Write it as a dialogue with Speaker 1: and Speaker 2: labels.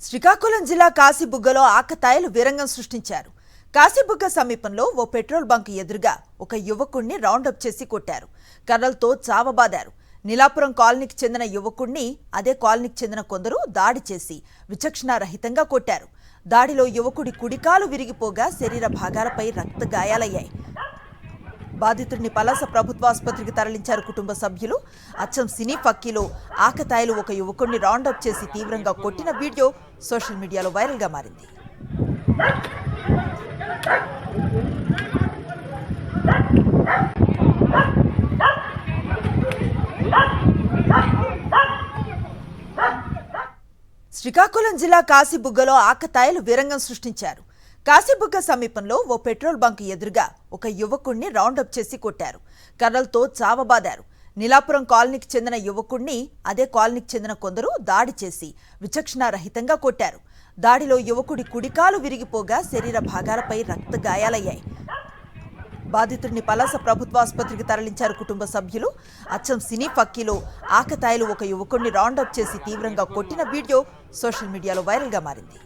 Speaker 1: శ్రీకాకుళం జిల్లా కాశీబుగ్గలో ఆకతాయిలు వీరంగం సృష్టించారు. కాశీబుగ్గ సమీపంలో ఓ పెట్రోల్ బంక్ ఎదురుగా ఒక యువకుణ్ణి రౌండప్ చేసి కొట్టారు. కర్రలతో చావబాదారు. నీలాపురం కాలనీకి చెందిన యువకుణ్ణి అదే కాలనీకి చెందిన కొందరు దాడి చేసి విచక్షణారహితంగా కొట్టారు. దాడిలో యువకుడి కుడికాలు విరిగిపోగా శరీర భాగాలపై రక్త గాయాలయ్యాయి. బాధితుడిని పలాస ప్రభుత్వాసుపత్రికి తరలించారు కుటుంబ సభ్యులు. అచ్చం సినీ పక్కీలో ఆకతాయిలు ఒక యువకుడిని రౌండప్ చేసి తీవ్రంగా కొట్టిన వీడియో సోషల్ మీడియాలో వైరల్గా మారింది. శ్రీకాకుళం జిల్లా కాశీబుగ్గలో ఆకతాయిలు వీరంగం సృష్టించారు. కాశీబుగ్గ సమీపంలో ఓ పెట్రోల్ బంక్ ఎదురుగా ఒక యువకుణ్ణి రౌండప్ చేసి కొట్టారు. కర్రలతో చావబాదారు. నీలాపురం కాలనీకి చెందిన యువకుణ్ణి అదే కాలనీకి చెందిన కొందరు దాడి చేసి విచక్షణారహితంగా కొట్టారు. దాడిలో యువకుడి కుడికాలు విరిగిపోగా శరీర భాగాలపై రక్త గాయాలయ్యాయి. బాధితుడిని పలాస ప్రభుత్వాసుపత్రికి తరలించారు కుటుంబ సభ్యులు. అచ్చం సినీ పక్కీలో ఆకతాయిలు ఒక యువకుడిని రౌండప్ చేసి తీవ్రంగా కొట్టిన వీడియో సోషల్ మీడియాలో వైరల్గా మారింది.